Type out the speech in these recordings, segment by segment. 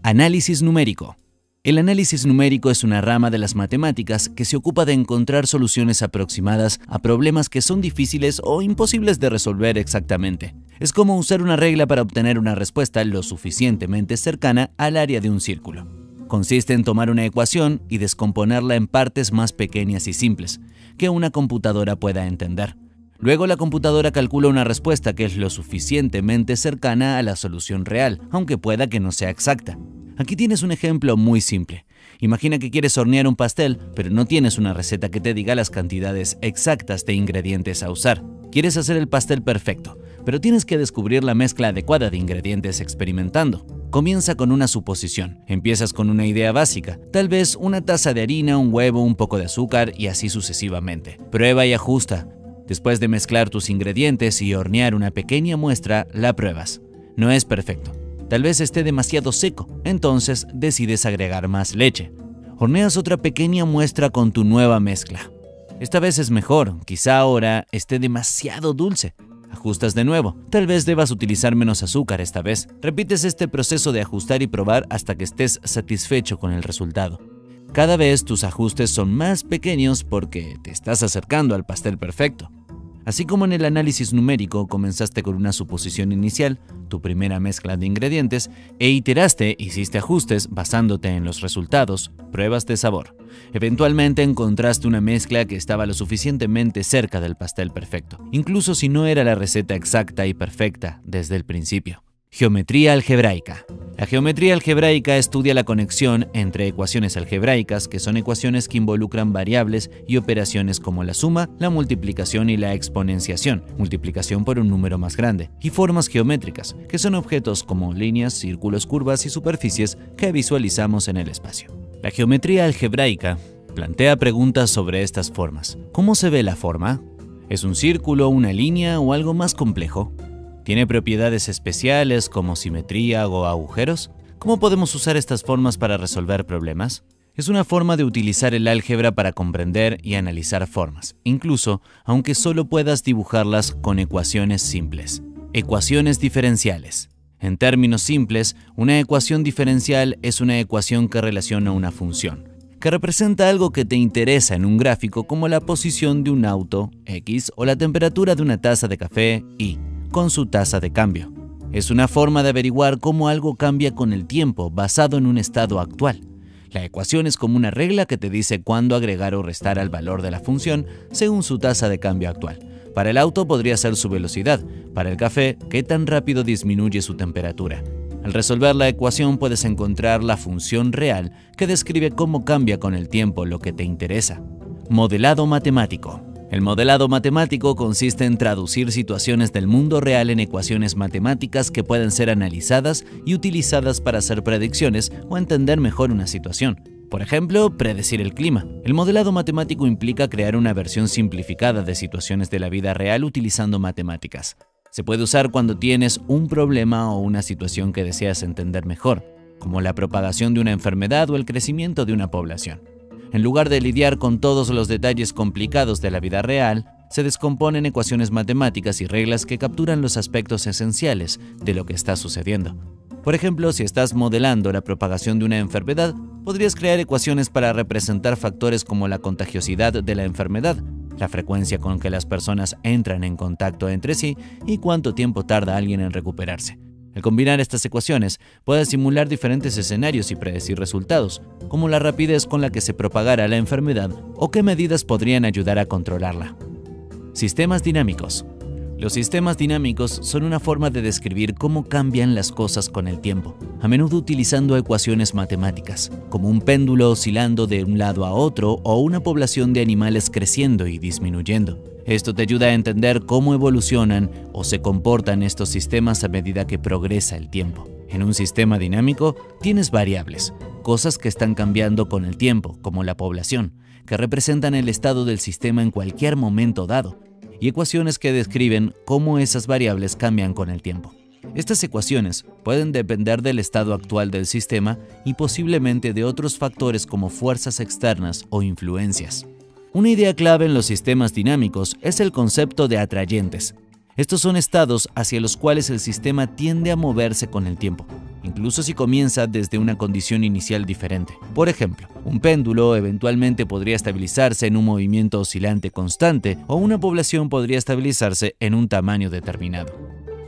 Análisis numérico. El análisis numérico es una rama de las matemáticas que se ocupa de encontrar soluciones aproximadas a problemas que son difíciles o imposibles de resolver exactamente. Es como usar una regla para obtener una respuesta lo suficientemente cercana al área de un círculo. Consiste en tomar una ecuación y descomponerla en partes más pequeñas y simples, que una computadora pueda entender. Luego la computadora calcula una respuesta que es lo suficientemente cercana a la solución real, aunque pueda que no sea exacta. Aquí tienes un ejemplo muy simple. Imagina que quieres hornear un pastel, pero no tienes una receta que te diga las cantidades exactas de ingredientes a usar. Quieres hacer el pastel perfecto, pero tienes que descubrir la mezcla adecuada de ingredientes experimentando. Comienza con una suposición. Empiezas con una idea básica, tal vez una taza de harina, un huevo, un poco de azúcar y así sucesivamente. Prueba y ajusta. Después de mezclar tus ingredientes y hornear una pequeña muestra, la pruebas. No es perfecto. Tal vez esté demasiado seco, entonces decides agregar más leche. Horneas otra pequeña muestra con tu nueva mezcla. Esta vez es mejor, quizá ahora esté demasiado dulce. Ajustas de nuevo, tal vez debas utilizar menos azúcar esta vez. Repites este proceso de ajustar y probar hasta que estés satisfecho con el resultado. Cada vez tus ajustes son más pequeños porque te estás acercando al pastel perfecto. Así como en el análisis numérico comenzaste con una suposición inicial, tu primera mezcla de ingredientes, e iteraste, hiciste ajustes basándote en los resultados, pruebas de sabor. Eventualmente encontraste una mezcla que estaba lo suficientemente cerca del pastel perfecto, incluso si no era la receta exacta y perfecta desde el principio. Geometría algebraica. La geometría algebraica estudia la conexión entre ecuaciones algebraicas, que son ecuaciones que involucran variables y operaciones como la suma, la multiplicación y la exponenciación, multiplicación por un número más grande, y formas geométricas, que son objetos como líneas, círculos, curvas y superficies que visualizamos en el espacio. La geometría algebraica plantea preguntas sobre estas formas. ¿Cómo se ve la forma? ¿Es un círculo, una línea o algo más complejo? ¿Tiene propiedades especiales como simetría o agujeros? ¿Cómo podemos usar estas formas para resolver problemas? Es una forma de utilizar el álgebra para comprender y analizar formas, incluso aunque solo puedas dibujarlas con ecuaciones simples. Ecuaciones diferenciales. En términos simples, una ecuación diferencial es una ecuación que relaciona una función, que representa algo que te interesa en un gráfico como la posición de un auto, X, o la temperatura de una taza de café, Y, con su tasa de cambio. Es una forma de averiguar cómo algo cambia con el tiempo basado en un estado actual. La ecuación es como una regla que te dice cuándo agregar o restar al valor de la función según su tasa de cambio actual. Para el auto podría ser su velocidad, para el café, qué tan rápido disminuye su temperatura. Al resolver la ecuación puedes encontrar la función real que describe cómo cambia con el tiempo lo que te interesa. Modelado matemático. El modelado matemático consiste en traducir situaciones del mundo real en ecuaciones matemáticas que pueden ser analizadas y utilizadas para hacer predicciones o entender mejor una situación. Por ejemplo, predecir el clima. El modelado matemático implica crear una versión simplificada de situaciones de la vida real utilizando matemáticas. Se puede usar cuando tienes un problema o una situación que deseas entender mejor, como la propagación de una enfermedad o el crecimiento de una población. En lugar de lidiar con todos los detalles complicados de la vida real, se descomponen ecuaciones matemáticas y reglas que capturan los aspectos esenciales de lo que está sucediendo. Por ejemplo, si estás modelando la propagación de una enfermedad, podrías crear ecuaciones para representar factores como la contagiosidad de la enfermedad, la frecuencia con que las personas entran en contacto entre sí y cuánto tiempo tarda alguien en recuperarse. Al combinar estas ecuaciones, puedes simular diferentes escenarios y predecir resultados, como la rapidez con la que se propagará la enfermedad o qué medidas podrían ayudar a controlarla. Sistemas dinámicos. Los sistemas dinámicos son una forma de describir cómo cambian las cosas con el tiempo, a menudo utilizando ecuaciones matemáticas, como un péndulo oscilando de un lado a otro o una población de animales creciendo y disminuyendo. Esto te ayuda a entender cómo evolucionan o se comportan estos sistemas a medida que progresa el tiempo. En un sistema dinámico tienes variables, cosas que están cambiando con el tiempo, como la población, que representan el estado del sistema en cualquier momento dado, y ecuaciones que describen cómo esas variables cambian con el tiempo. Estas ecuaciones pueden depender del estado actual del sistema y posiblemente de otros factores como fuerzas externas o influencias. Una idea clave en los sistemas dinámicos es el concepto de atrayentes. Estos son estados hacia los cuales el sistema tiende a moverse con el tiempo. incluso si comienza desde una condición inicial diferente. Por ejemplo, un péndulo eventualmente podría estabilizarse en un movimiento oscilante constante o una población podría estabilizarse en un tamaño determinado.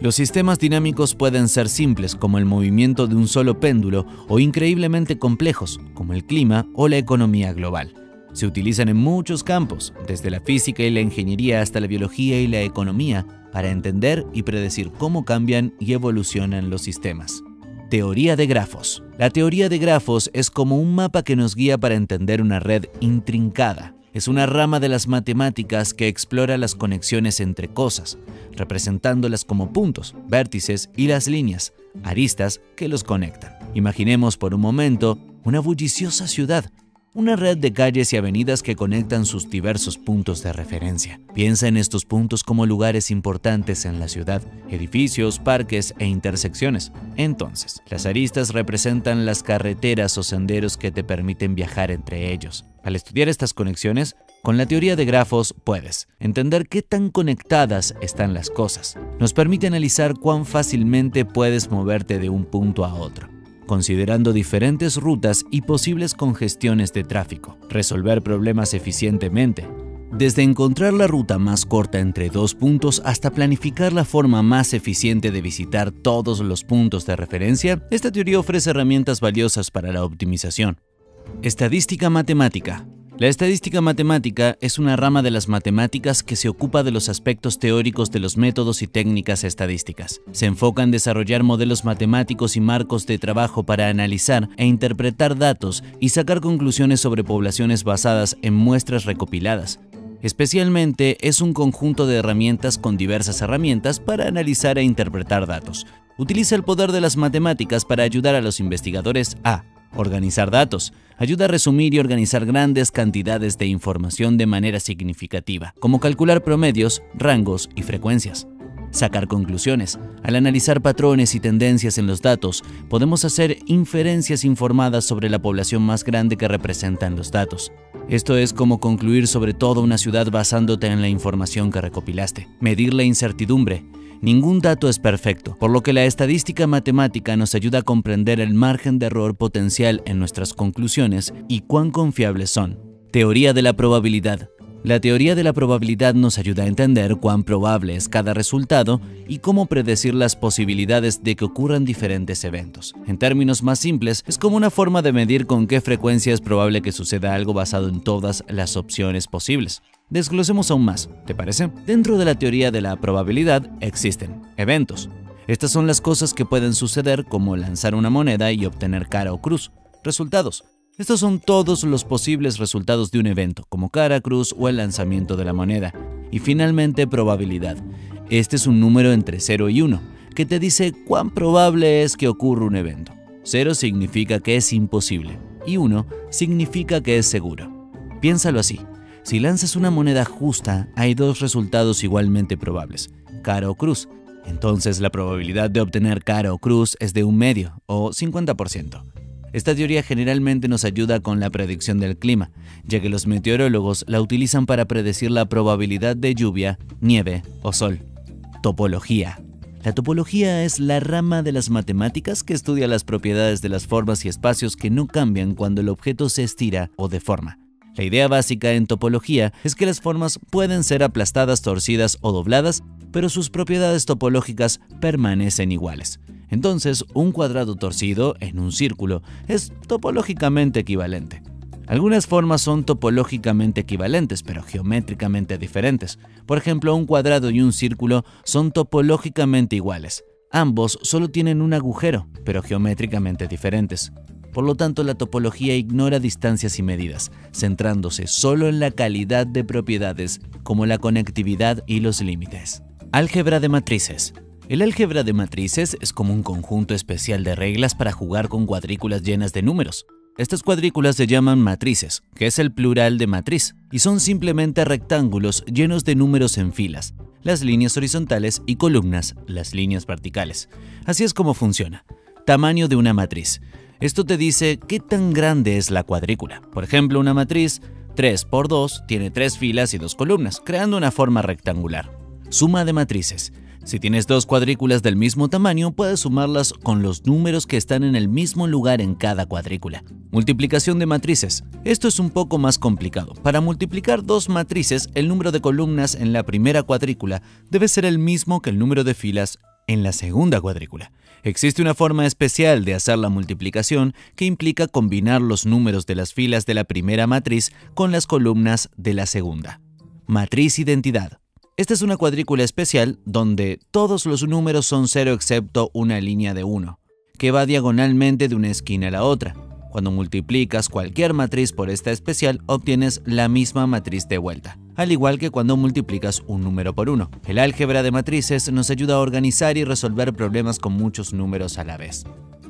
Los sistemas dinámicos pueden ser simples, como el movimiento de un solo péndulo, o increíblemente complejos, como el clima o la economía global. Se utilizan en muchos campos, desde la física y la ingeniería hasta la biología y la economía, para entender y predecir cómo cambian y evolucionan los sistemas. Teoría de grafos. La teoría de grafos es como un mapa que nos guía para entender una red intrincada. Es una rama de las matemáticas que explora las conexiones entre cosas, representándolas como puntos, vértices y las líneas, aristas que los conectan. Imaginemos por un momento una bulliciosa ciudad, una red de calles y avenidas que conectan sus diversos puntos de referencia. Piensa en estos puntos como lugares importantes en la ciudad, edificios, parques e intersecciones. Entonces, las aristas representan las carreteras o senderos que te permiten viajar entre ellos. Al estudiar estas conexiones, con la teoría de grafos puedes entender qué tan conectadas están las cosas. Nos permite analizar cuán fácilmente puedes moverte de un punto a otro, considerando diferentes rutas y posibles congestiones de tráfico, resolver problemas eficientemente, desde encontrar la ruta más corta entre dos puntos hasta planificar la forma más eficiente de visitar todos los puntos de referencia. Esta teoría ofrece herramientas valiosas para la optimización. Estadística matemática. La estadística matemática es una rama de las matemáticas que se ocupa de los aspectos teóricos de los métodos y técnicas estadísticas. Se enfoca en desarrollar modelos matemáticos y marcos de trabajo para analizar e interpretar datos y sacar conclusiones sobre poblaciones basadas en muestras recopiladas. Especialmente es un conjunto de herramientas con diversas herramientas para analizar e interpretar datos. Utiliza el poder de las matemáticas para ayudar a los investigadores a organizar datos. Ayuda a resumir y organizar grandes cantidades de información de manera significativa, como calcular promedios, rangos y frecuencias. Sacar conclusiones. Al analizar patrones y tendencias en los datos, podemos hacer inferencias informadas sobre la población más grande que representan los datos. Esto es como concluir sobre toda una ciudad basándote en la información que recopilaste. Medir la incertidumbre. Ningún dato es perfecto, por lo que la estadística matemática nos ayuda a comprender el margen de error potencial en nuestras conclusiones y cuán confiables son. Teoría de la probabilidad. La teoría de la probabilidad nos ayuda a entender cuán probable es cada resultado y cómo predecir las posibilidades de que ocurran diferentes eventos. En términos más simples, es como una forma de medir con qué frecuencia es probable que suceda algo basado en todas las opciones posibles. Desglosemos aún más, ¿te parece? Dentro de la teoría de la probabilidad existen eventos. Estas son las cosas que pueden suceder, como lanzar una moneda y obtener cara o cruz. Resultados. Estos son todos los posibles resultados de un evento, como cara, cruz o el lanzamiento de la moneda. Y finalmente, probabilidad. Este es un número entre 0 y 1, que te dice cuán probable es que ocurra un evento. 0 significa que es imposible y 1 significa que es seguro. Piénsalo así. Si lanzas una moneda justa, hay dos resultados igualmente probables, cara o cruz. Entonces la probabilidad de obtener cara o cruz es de 1/2 o 50%. Esta teoría generalmente nos ayuda con la predicción del clima, ya que los meteorólogos la utilizan para predecir la probabilidad de lluvia, nieve o sol. Topología. La topología es la rama de las matemáticas que estudia las propiedades de las formas y espacios que no cambian cuando el objeto se estira o deforma. La idea básica en topología es que las formas pueden ser aplastadas, torcidas o dobladas, pero sus propiedades topológicas permanecen iguales. Entonces, un cuadrado torcido en un círculo es topológicamente equivalente. Algunas formas son topológicamente equivalentes, pero geométricamente diferentes. Por ejemplo, un cuadrado y un círculo son topológicamente iguales. Ambos solo tienen un agujero, pero geométricamente diferentes. Por lo tanto, la topología ignora distancias y medidas, centrándose solo en la calidad de propiedades como la conectividad y los límites. Álgebra de matrices. El álgebra de matrices es como un conjunto especial de reglas para jugar con cuadrículas llenas de números. Estas cuadrículas se llaman matrices, que es el plural de matriz, y son simplemente rectángulos llenos de números en filas, las líneas horizontales y columnas, las líneas verticales. Así es como funciona. Tamaño de una matriz. Esto te dice qué tan grande es la cuadrícula. Por ejemplo, una matriz 3 por 2 tiene 3 filas y 2 columnas, creando una forma rectangular. Suma de matrices. Si tienes dos cuadrículas del mismo tamaño, puedes sumarlas con los números que están en el mismo lugar en cada cuadrícula. Multiplicación de matrices. Esto es un poco más complicado. Para multiplicar dos matrices, el número de columnas en la primera cuadrícula debe ser el mismo que el número de filas en la segunda cuadrícula. Existe una forma especial de hacer la multiplicación que implica combinar los números de las filas de la primera matriz con las columnas de la segunda. Matriz identidad. Esta es una cuadrícula especial donde todos los números son 0 excepto una línea de 1, que va diagonalmente de una esquina a la otra. Cuando multiplicas cualquier matriz por esta especial, obtienes la misma matriz de vuelta, al igual que cuando multiplicas un número por uno. El álgebra de matrices nos ayuda a organizar y resolver problemas con muchos números a la vez,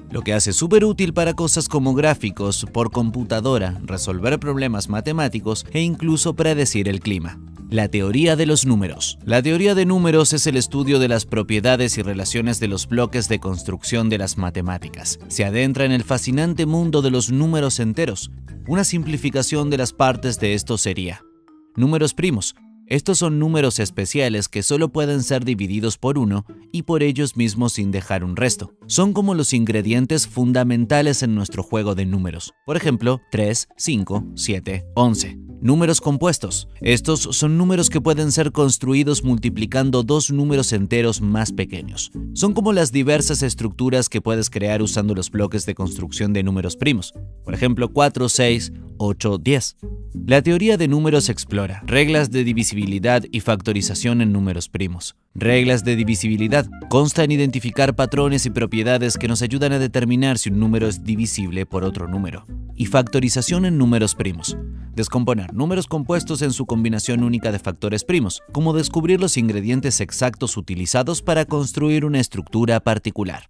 lo que hace súper útil para cosas como gráficos por computadora, resolver problemas matemáticos e incluso predecir el clima. La teoría de los números. La teoría de números es el estudio de las propiedades y relaciones de los bloques de construcción de las matemáticas. Se adentra en el fascinante mundo de los números enteros. Una simplificación de las partes de esto sería: números primos. Estos son números especiales que solo pueden ser divididos por uno y por ellos mismos sin dejar un resto. Son como los ingredientes fundamentales en nuestro juego de números. Por ejemplo, 3, 5, 7, 11. Números compuestos. Estos son números que pueden ser construidos multiplicando dos números enteros más pequeños. Son como las diversas estructuras que puedes crear usando los bloques de construcción de números primos. Por ejemplo, 4, 6, 8, 10. La teoría de números explora reglas de divisibilidad y factorización en números primos. Reglas de divisibilidad consta en identificar patrones y propiedades que nos ayudan a determinar si un número es divisible por otro número. Y factorización en números primos. Descomponer números compuestos en su combinación única de factores primos, como descubrir los ingredientes exactos utilizados para construir una estructura particular.